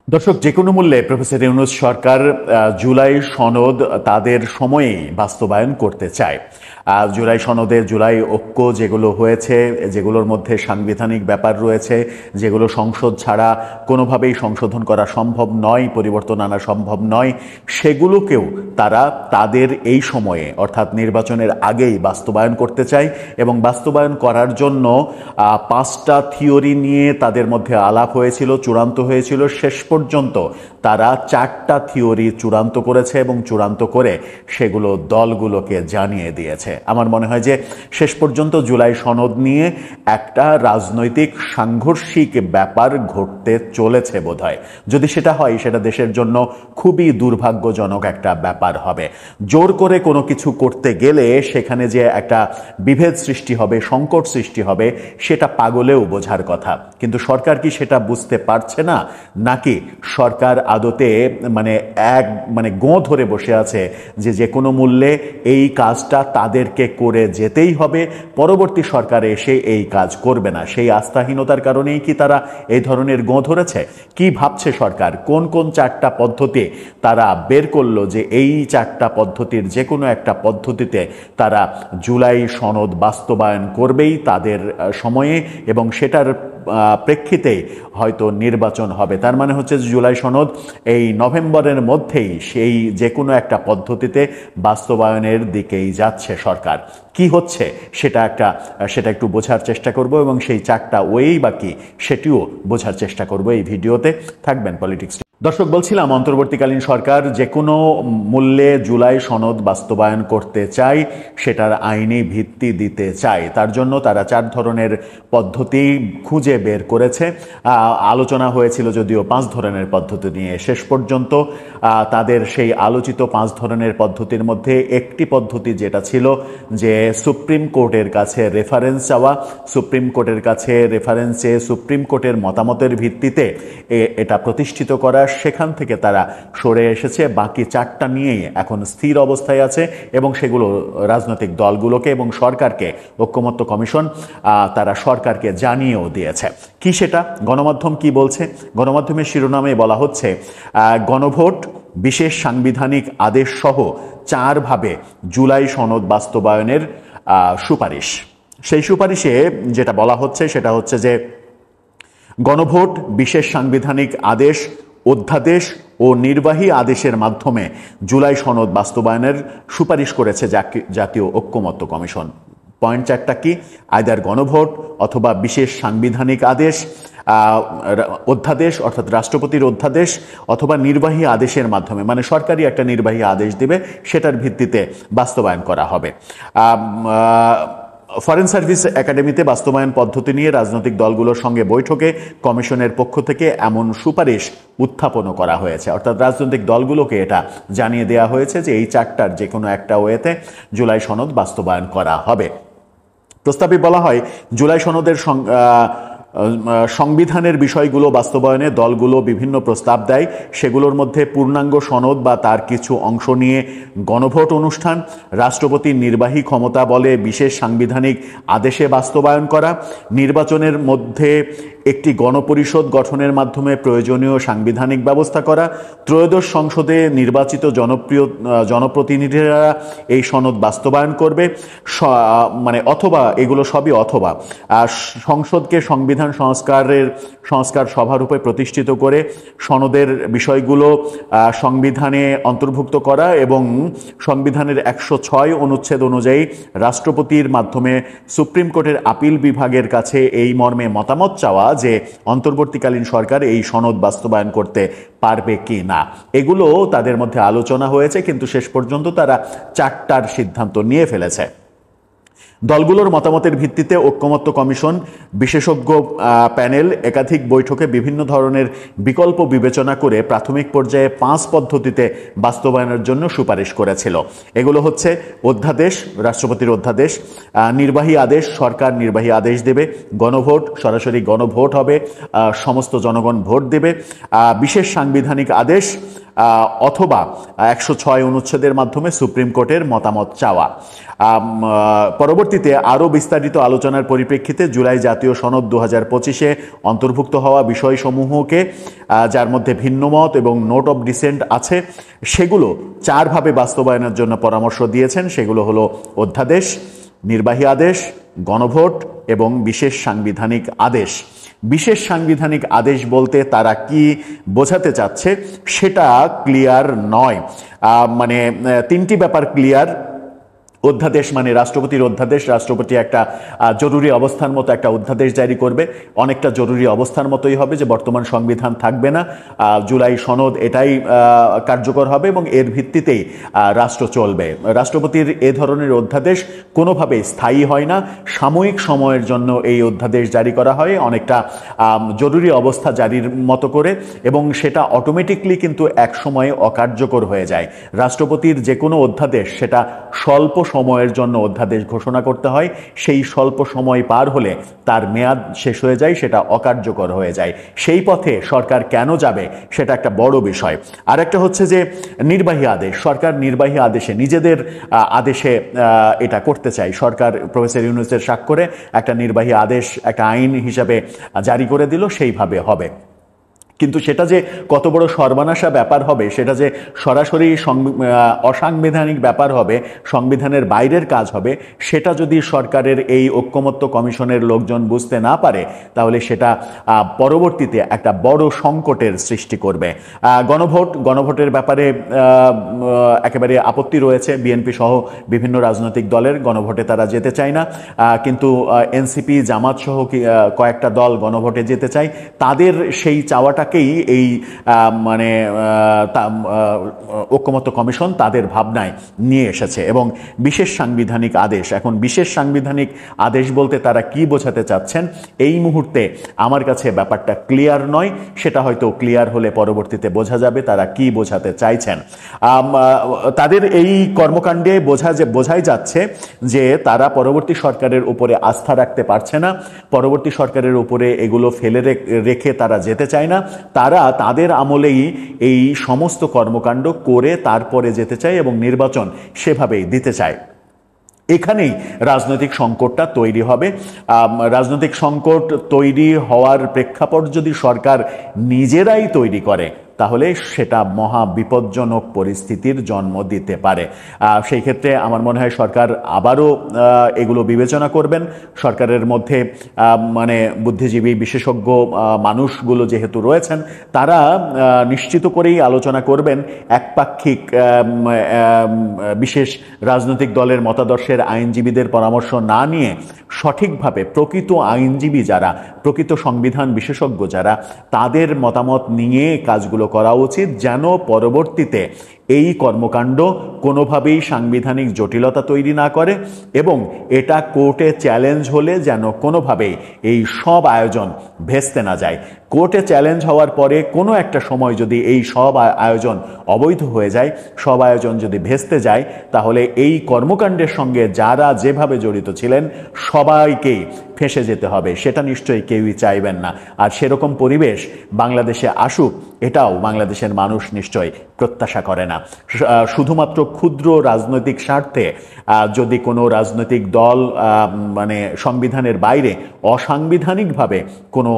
দর্শক, যে কোনো মূল্যে প্রফেসর ইউনূস সরকার জুলাই সনদ তাদের সময়েই বাস্তবায়ন করতে চায়। জুলাই সনদে জুলাই ঐক্য যেগুলো হয়েছে, যেগুলোর মধ্যে সাংবিধানিক ব্যাপার রয়েছে, যেগুলো সংসদ ছাড়া কোনোভাবেই সংশোধন করা সম্ভব নয়, পরিবর্তন আনা সম্ভব নয়, সেগুলোকেও তারা তাদের এই সময়ে অর্থাৎ নির্বাচনের আগেই বাস্তবায়ন করতে চায়। এবং বাস্তবায়ন করার জন্য 5টা থিওরি নিয়ে তাদের মধ্যে আলাপ হয়েছিল, চূড়ান্ত হয়েছিল। শেষ পর্যন্ত তারা 4টা থিওরি চূড়ান্ত করেছে এবং চূড়ান্ত করে সেগুলো দলগুলোকে জানিয়ে দিয়েছে। আমার মনে হয় যে শেষ পর্যন্ত জুলাই সনদ নিয়ে একটা রাজনৈতিক সাংঘর্ষিক ব্যাপার ঘটতে চলেছে বোধহয়। যদি সেটা হয়, সেটা দেশের জন্য খুবই দুর্ভাগ্যজনক একটা ব্যাপার হবে। জোর করে কোনো কিছু করতে গেলে সেখানে যে একটা বিভেদ সৃষ্টি হবে, সংকট সৃষ্টি হবে, সেটা পাগলেও বোঝার কথা। কিন্তু সরকার কি সেটা বুঝতে পারছে না, নাকি সরকার আদতে মানে গোঁ ধরে বসে আছে যে যে কোনো মূল্যে এই কাজটা তাদেরকে করে যেতেই হবে, পরবর্তী সরকার এসে এই কাজ করবে না? সেই আস্থাহীনতার কারণেই কি তারা এই ধরনের গোঁ ধরেছে? কি ভাবছে সরকার? কোন কোন 4টা পদ্ধতি তারা বের করলো যে এই 4টা পদ্ধতির যে কোনো একটা পদ্ধতিতে তারা জুলাই সনদ বাস্তবায়ন করবেই তাদের সময়ে, এবং সেটার প্রেক্ষিতেই হয়তো নির্বাচন হবে। তার মানে হচ্ছে যে জুলাই সনদ এই নভেম্বরের মধ্যেই সেই যে কোনো একটা পদ্ধতিতে বাস্তবায়নের দিকেই যাচ্ছে সরকার। কি হচ্ছে সেটা একটু বোঝার চেষ্টা করব, এবং সেই 4টা ওয়েই বা কি সেটিও বোঝার চেষ্টা করব। এই ভিডিওতে থাকবেন পলিটিক্স। দর্শক, বলছিলাম অন্তর্বর্তীকালীন সরকার যে কোনো মূল্যে জুলাই সনদ বাস্তবায়ন করতে চায়, সেটার আইনি ভিত্তি দিতে চায়। তার জন্য তারা 4 ধরনের পদ্ধতি খুঁজে বের করেছে। আলোচনা হয়েছিল যদিও 5 ধরনের পদ্ধতি নিয়ে। শেষ পর্যন্ত তাদের সেই আলোচিত 5 ধরনের পদ্ধতির মধ্যে একটি পদ্ধতি যেটা ছিল যে সুপ্রিম কোর্টের কাছে রেফারেন্স চাওয়া, সুপ্রিম কোর্টের কাছে রেফারেন্সে সুপ্রিম কোর্টের মতামতের ভিত্তিতে এটা প্রতিষ্ঠিত করা, সেখান থেকে তারা সরে এসেছে। বাকি 4টা নিয়েই এখন স্থির অবস্থায় আছে, এবং সেগুলো রাজনৈতিক দলগুলোকে এবং সরকারকে, ঐক্যমত্য কমিশন তারা সরকারকে জানিয়েও দিয়েছে। কি সেটা? গণমাধ্যম কি বলছে? গণমাধ্যমের শিরোনামে বলা হচ্ছে গণভোট, বিশেষ সাংবিধানিক আদেশ সহ 4 ভাবে জুলাই সনদ বাস্তবায়নের সুপারিশ। সেই সুপারিশে যেটা বলা হচ্ছে সেটা হচ্ছে যে গণভোট, বিশেষ সাংবিধানিক আদেশ, অধ্যাদেশ ও নির্বাহী আদেশের মাধ্যমে জুলাই সনদ বাস্তবায়নের সুপারিশ করেছে জাতীয় ঐক্যমত্য কমিশন। পয়েন্ট 4টা কি? আইদার গণভোট, অথবা বিশেষ সাংবিধানিক আদেশ, অধ্যাদেশ অর্থাৎ রাষ্ট্রপতির অধ্যাদেশ, অথবা নির্বাহী আদেশের মাধ্যমে, মানে সরকারি একটা নির্বাহী আদেশ দিবে, সেটার ভিত্তিতে বাস্তবায়ন করা হবে। ফরেন সার্ভিস একাডেমিতে বাস্তবায়ন পদ্ধতি নিয়ে রাজনৈতিক দলগুলোর সঙ্গে বৈঠকে কমিশনের পক্ষ থেকে এমন সুপারিশ উত্থাপনও করা হয়েছে। অর্থাৎ রাজনৈতিক দলগুলোকে এটা জানিয়ে দেওয়া হয়েছে যে এই 4টার যে কোনো একটা ওয়েতে জুলাই সনদ বাস্তবায়ন করা হবে। প্রস্তাবে বলা হয় জুলাই সনদের সংবিধানের বিষয়গুলো বাস্তবায়নে দলগুলো বিভিন্ন প্রস্তাব দেয়। সেগুলোর মধ্যে পূর্ণাঙ্গ সনদ বা তার কিছু অংশ নিয়ে গণভোট অনুষ্ঠান, রাষ্ট্রপতির নির্বাহী ক্ষমতা বলে বিশেষ সাংবিধানিক আদেশে বাস্তবায়ন করা, নির্বাচনের মধ্যে একটি গণপরিষদ গঠনের মাধ্যমে প্রয়োজনীয় সাংবিধানিক ব্যবস্থা করা, ত্রয়োদশ সংসদে নির্বাচিত জনপ্রতিনিধিরা এই সনদ বাস্তবায়ন করবে, অথবা এগুলো সবই অথবা সংসদকে সংবিধান সংস্কার সভারূপে প্রতিষ্ঠিত করে সনদের বিষয়গুলো সংবিধানে অন্তর্ভুক্ত করা, এবং সংবিধানের 106 অনুচ্ছেদ অনুযায়ী রাষ্ট্রপতির মাধ্যমে সুপ্রিম কোর্টের আপিল বিভাগের কাছে এই মর্মে মতামত চাওয়া যে অন্তর্বর্তীকালীন সরকার এই সনদ বাস্তবায়ন করতে পারবে কি না। এগুলো তাদের মধ্যে আলোচনা হয়েছে, কিন্তু শেষ পর্যন্ত তারা 4টার সিদ্ধান্ত নিয়ে ফেলেছে। দলগুলোর মতামতের ভিত্তিতে ঐক্যমত্য কমিশন বিশেষজ্ঞ প্যানেল একাধিক বৈঠকে বিভিন্ন ধরনের বিকল্প বিবেচনা করে প্রাথমিক পর্যায়ে 5 পদ্ধতিতে বাস্তবায়নের জন্য সুপারিশ করেছিল। এগুলো হচ্ছে অধ্যাদেশ, রাষ্ট্রপতির অধ্যাদেশ, নির্বাহী আদেশ, সরকার নির্বাহী আদেশ দেবে, গণভোট, সরাসরি গণভোট হবে, সমস্ত জনগণ ভোট দেবে, বিশেষ সাংবিধানিক আদেশ, অথবা 106 অনুচ্ছেদের মাধ্যমে সুপ্রিম কোর্টের মতামত চাওয়া। পরবর্তীতে আরও বিস্তারিত আলোচনার পরিপ্রেক্ষিতে জুলাই জাতীয় সনদ 2025-এ অন্তর্ভুক্ত হওয়া বিষয়সমূহকে, যার মধ্যে ভিন্নমত এবং নোট অব ডিসেন্ট আছে, সেগুলো 4 ভাবে বাস্তবায়নের জন্য পরামর্শ দিয়েছেন। সেগুলো হলো অধ্যাদেশ, নির্বাহী আদেশ, গণভোট এবং বিশেষ সাংবিধানিক আদেশ। বিশেষ সাংবিধানিক আদেশ বলতে তারা কি বোঝাতে চাচ্ছে সেটা ক্লিয়ার নয়। মানে 3টি ব্যাপার ক্লিয়ার। অধ্যাদেশ মানে রাষ্ট্রপতির অধ্যাদেশ, রাষ্ট্রপতি একটা জরুরি অবস্থার মতো একটা অধ্যাদেশ জারি করবে, অনেকটা জরুরি অবস্থার মতোই হবে, যে বর্তমান সংবিধান থাকবে না, জুলাই সনদ এটাই কার্যকর হবে এবং এর ভিত্তিতেই রাষ্ট্র চলবে। রাষ্ট্রপতির এ ধরনের অধ্যাদেশ কোনোভাবেই স্থায়ী হয় না, সাময়িক সময়ের জন্য এই অধ্যাদেশ জারি করা হয় অনেকটা জরুরি অবস্থা জারির মতো করে, এবং সেটা অটোমেটিকলি কিন্তু এক সময়ে অকার্যকর হয়ে যায়। রাষ্ট্রপতির যে কোনো অধ্যাদেশ সেটা স্বল্প সময়ের জন্য অধ্যাদেশ ঘোষণা করতে হয়, সেই স্বল্প সময় পার হলে তার মেয়াদ শেষ হয়ে যায়, সেটা অকার্যকর হয়ে যায়। সেই পথে সরকার কেন যাবে সেটা একটা বড় বিষয়। আর একটা হচ্ছে যে নির্বাহী আদেশ, সরকার নির্বাহী আদেশে নিজেদের আদেশে এটা করতে চায়। সরকার প্রফেসর ইউনূসের স্বাক্ষরে একটা নির্বাহী আদেশ একটা আইন হিসাবে জারি করে দিল, সেইভাবে হবে। কিন্তু সেটা যে কত বড় সর্বনাশা ব্যাপার হবে, সেটা যে সরাসরি অসাংবিধানিক ব্যাপার হবে, সংবিধানের বাইরের কাজ হবে, সেটা যদি সরকারের এই ঐকমত্য কমিশনের লোকজন বুঝতে না পারে, তাহলে সেটা পরবর্তীতে একটা বড় সংকটের সৃষ্টি করবে। গণভোটের ব্যাপারে একেবারে আপত্তি রয়েছে। বিএনপি সহ বিভিন্ন রাজনৈতিক দলের গণভোটে তারা যেতে চায় না, কিন্তু এনসিপি, জামাত সহ কয়েকটা দল গণভোটে যেতে চায়। তাদের সেই চাওয়াটা এই মানে ঐকমত্য কমিশন তাদের ভাবনায় নিয়ে এসেছে। এবং বিশেষ সাংবিধানিক আদেশ, এখন বিশেষ সাংবিধানিক আদেশ বলতে তারা কি বোঝাতে চাচ্ছেন এই মুহূর্তে আমার কাছে ব্যাপারটা ক্লিয়ার নয়। সেটা হয়তো ক্লিয়ার হলে পরবর্তীতে বোঝা যাবে তারা কি বোঝাতে চাইছেন। তাদের এই কর্মকাণ্ডে বোঝাই যাচ্ছে যে তারা পরবর্তী সরকারের উপরে আস্থা রাখতে পারছে না, পরবর্তী সরকারের উপরে এগুলো ফেলে রেখে তারা যেতে চায় না। তারা তাদের আমলেই এই সমস্ত কর্মকাণ্ড করে তারপরে যেতে চায় এবং নির্বাচন সেভাবেই দিতে চায়। এখানেই রাজনৈতিক সংকটটা তৈরি হবে। রাজনৈতিক সংকট তৈরি হওয়ার প্রেক্ষাপট যদি সরকার নিজেরাই তৈরি করে, তাহলে সেটা মহা বিপজ্জনক পরিস্থিতির জন্ম দিতে পারে। সেই ক্ষেত্রে আমার মনে হয় সরকার আবারও এগুলো বিবেচনা করবেন। সরকারের মধ্যে মানে বুদ্ধিজীবী বিশেষজ্ঞ মানুষগুলো যেহেতু রয়েছেন, তারা নিশ্চিত করেই আলোচনা করবেন একপাক্ষিক বিশেষ রাজনৈতিক দলের মতাদর্শের আইনজীবীদের পরামর্শ না নিয়ে সঠিকভাবে প্রকৃত আইনজীবী যারা, প্রকৃত সংবিধান বিশেষজ্ঞ যারা, তাদের মতামত নিয়ে কাজগুলো করা উচিত, যেন পরবর্তীতে এই কর্মকাণ্ড কোনোভাবেই সাংবিধানিক জটিলতা তৈরি না করে এবং এটা কোর্টে চ্যালেঞ্জ হলে যেন কোনোভাবেই এই সব আয়োজন ভেস্তে না যায়। কোর্টে চ্যালেঞ্জ হওয়ার পরে কোনো একটা সময় যদি এই সব আয়োজন অবৈধ হয়ে যায়, সব আয়োজন যদি ভেস্তে যায়, তাহলে এই কর্মকাণ্ডের সঙ্গে যারা যেভাবে জড়িত ছিলেন সবাইকেই ফেঁসে যেতে হবে। সেটা নিশ্চয়ই কেউই চাইবেন না। আর সেরকম পরিবেশ বাংলাদেশে আসুক, এটাও বাংলাদেশের মানুষ নিশ্চয়ই প্রত্যাশা করে না। শুধুমাত্র ক্ষুদ্র রাজনৈতিক স্বার্থে যদি কোনো রাজনৈতিক দল মানে সংবিধানের বাইরে অসাংবিধানিকভাবে কোনো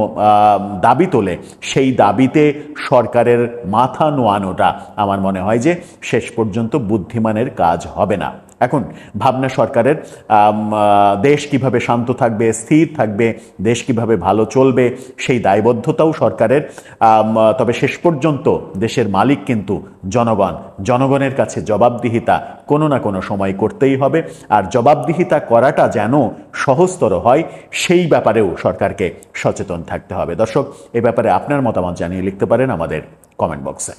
দাবি তোলে, সেই দাবিতে সরকারের মাথা নোয়ানোটা আমার মনে হয় যে শেষ পর্যন্ত বুদ্ধিমানের কাজ হবে না। এখন ভাবনা সরকারের, দেশ কিভাবে শান্ত থাকবে, স্থির থাকবে, দেশ কিভাবে ভালো চলবে, সেই দায়বদ্ধতাও সরকারের। তবে শেষ পর্যন্ত দেশের মালিক কিন্তু জনগণ। জনগণের কাছে জবাবদিহিতা কোনো না কোনো সময় করতেই হবে। আর জবাবদিহিতা করাটা যেন সহজতর হয়, সেই ব্যাপারেও সরকারকে সচেতন থাকতে হবে। দর্শক, এ ব্যাপারে আপনার মতামত জানিয়ে লিখতে পারেন আমাদের কমেন্ট বক্সে।